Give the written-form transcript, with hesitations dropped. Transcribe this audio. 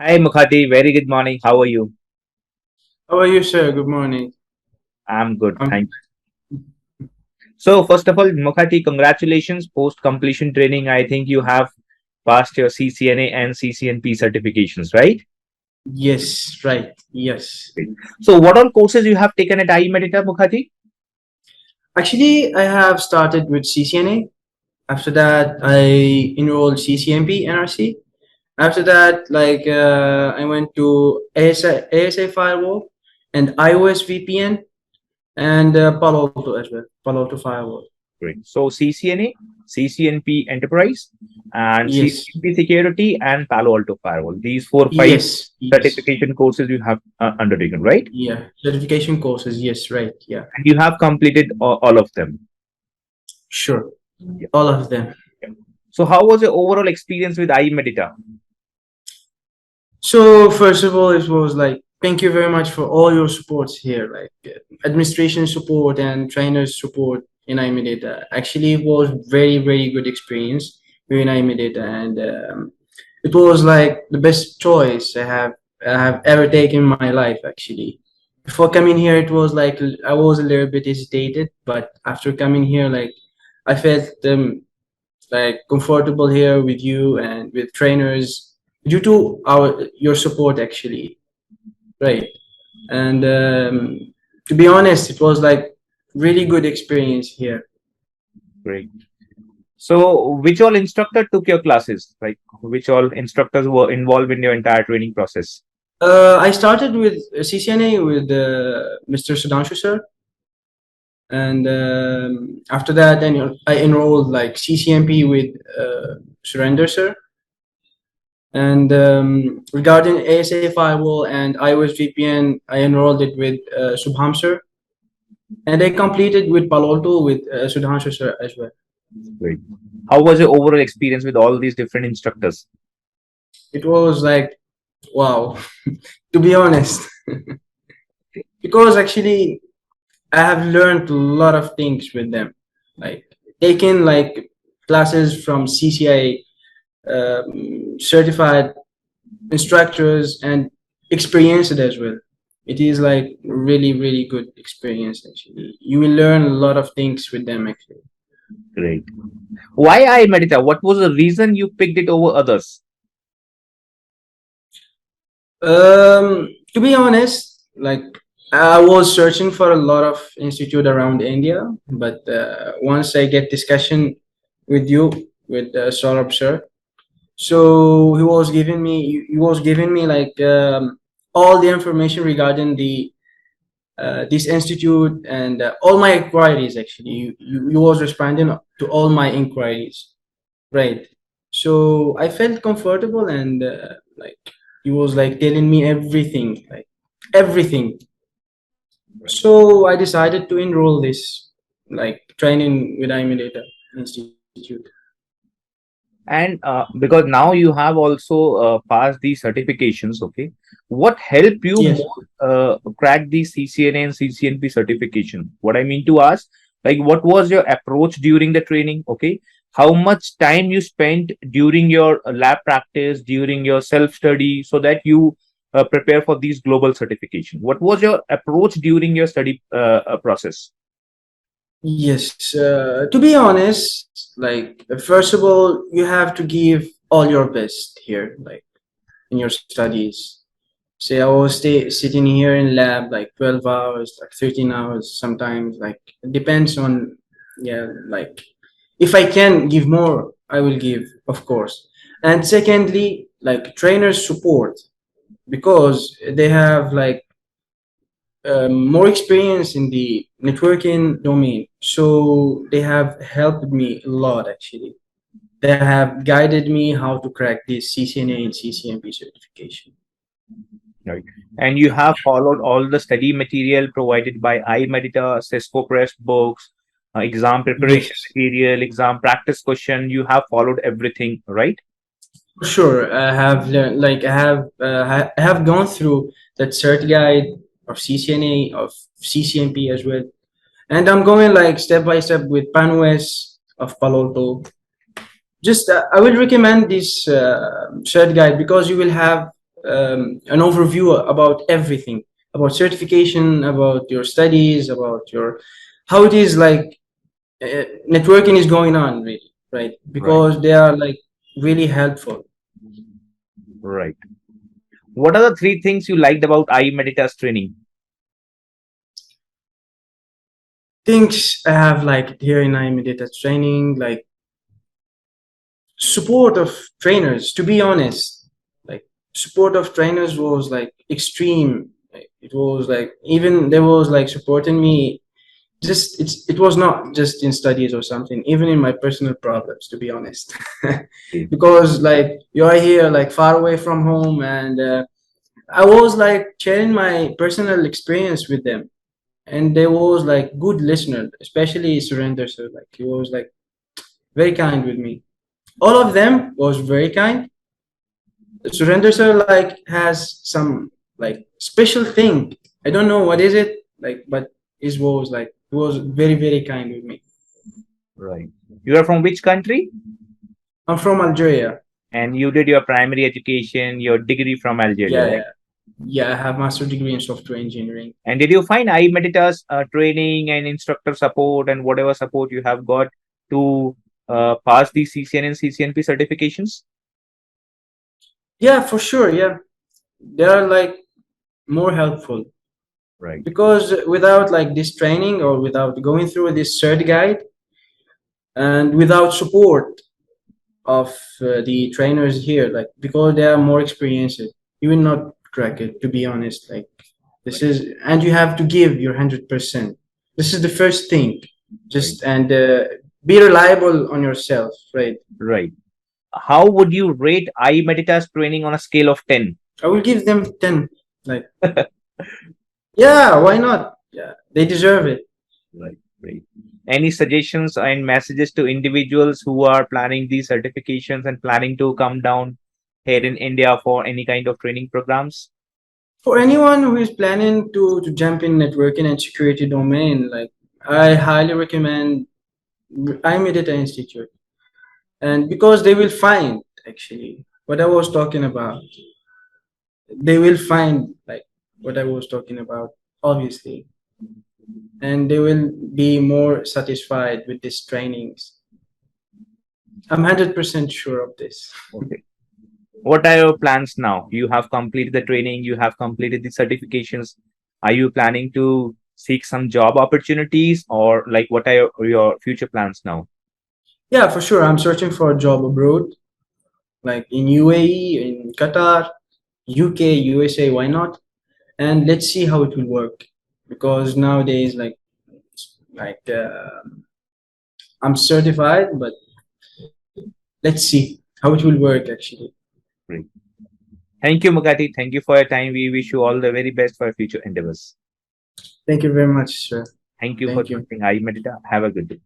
Hi Mukhati, very good morning. How are you? How are you, sir? Good morning. I'm good, Um, thank you. So first of all, Mukhati, congratulations. Post completion training, I think you have passed your CCNA and CCNP certifications, right? yes, right. Yes. Great. So what all courses you have taken at I-Medita, Mukhati? Actually, I have started with CCNA. After that, I enrolled CCNP NRC. After that, I went to ASA Firewall and iOS VPN and Palo Alto as well. Palo Alto Firewall. Great. So CCNA, CCNP Enterprise, and Yes. CCNP Security and Palo Alto Firewall. These four, five Yes. Yes. certification courses you have undertaken, right? Yeah. Certification courses. Yes. Right. Yeah. And you have completed all of them. Sure. Yeah. All of them. Yeah. So how was your overall experience with I-Medita? So first of all, it was like thank you very much for all your supports here, administration support and trainers support in I-Medita. Actually, it was very good experience here in I-Medita, and it was like the best choice I have ever taken in my life. Actually, before coming here, it was like I was a little bit hesitated, but after coming here, I felt like comfortable here with you and with trainers due to our your support actually, right? And to be honest, it was like really good experience here. Great. So, which all instructor took your classes? Like, which all instructors were involved in your entire training process? I started with CCNA with Mr. Sudhanshu sir, and after that then I enrolled like CCNP with Surrender sir. And regarding ASA firewall and iOS VPN, I enrolled it with Subham sir. And I completed with Palo Alto with Sudhanshu sir as well. Great. How was your overall experience with all these different instructors? It was like, wow, to be honest, because actually I have learned a lot of things with them, like taking like classes from CCI certified instructors and experienced it as well. It is like really good experience actually. You will learn a lot of things with them actually. Great. Why I-Medita? What was the reason you picked it over others? To be honest, like I was searching for a lot of institute around India, but once I get discussion with you with Saurabh sir, so he was giving me like all the information regarding the this institute and all my inquiries. Actually, you was responding to all my inquiries, right? So I felt comfortable and like he was like telling me everything, like everything. So I decided to enroll this like training with I-Medita Institute. And because now you have also passed these certifications, okay, what helped you Yes. more crack the CCNA and CCNP certification? What I mean to ask, like, what was your approach during the training? Okay, how much time you spent during your lab practice, during your self study, so that you prepare for these global certification? What was your approach during your study process? Yes. To be honest, like first of all, you have to give all your best here, like in your studies. Say I was sitting here in lab like 12 hours, like 13 hours sometimes, like it depends on, yeah, like if I can give more, I will give, of course. And secondly, like trainers support because they have like more experience in the networking domain. So they have helped me a lot actually. They have guided me how to crack this CCNA and CCNP certification. Right. And you have followed all the study material provided by I-Medita, Cisco Press books, exam preparation Yes, material, exam practice question. You have followed everything, right? for sure. I have learned, like I have gone through that cert guide of CCNA, of CCNP as well. And I'm going like step by step with PanOS of Palo Alto. Just I will recommend this cert guide because you will have an overview about everything, about certification, about your studies, about your how it is like networking is going on, really, right? Because they are like really helpful. Right. What are the three things you liked about I-Medita's training? Things I have like here in I-Medita training, like support of trainers. To be honest, like support of trainers was like extreme. Like, it was like even they was like supporting me. Just it was not just in studies or something. Even in my personal problems, to be honest, because like you are here like far away from home, and I was like sharing my personal experience with them, and they was like good listener, especially Surrender sir. Like he was like very kind with me. All of them was very kind. Surrender sir like has some like special thing. I don't know what is it like, but his was like he was very kind with me. Right. You are from which country? I'm from Algeria. And you did your primary education, your degree from Algeria, Yeah, right? yeah, yeah. I have master degree in software engineering. And did you find I-Medita's training and instructor support and whatever support you have got to pass the CCN and CCNP certifications? Yeah, for sure. Yeah, they are like more helpful Right. because without like this training or without going through this cert guide and without support of the trainers here, like because they are more experienced, you will not crack it. To be honest, like this Right. is, and you have to give your 100%. This is the first thing. Just Right. and be reliable on yourself, right? Right. How would you rate I-Medita's training on a scale of 10? I will give them 10. Like, yeah, why not? Yeah, they deserve it. Right. Right. Any suggestions and messages to individuals who are planning these certifications and planning to come down here in India for any kind of training programs? For anyone who is planning to jump in networking and security domain, like I highly recommend I-Medita Institute. And because they will find actually what I was talking about, they will find like what I was talking about, obviously, and they will be more satisfied with these trainings. I'm 100% sure of this. Okay. What are your plans now? You have completed the training, you have completed the certifications. Are you planning to seek some job opportunities, or like what are your future plans now? Yeah, for sure. I'm searching for a job abroad, like in UAE, in Qatar, UK, USA. Why not? And let's see how it will work. Because nowadays, like I'm certified, but let's see how it will work actually. Great. Thank you, Mokhati. Thank you for your time. We wish you all the very best for your future endeavors. Thank you very much, sir. Thank you for Thank you. joining I-Medita. Have a good day.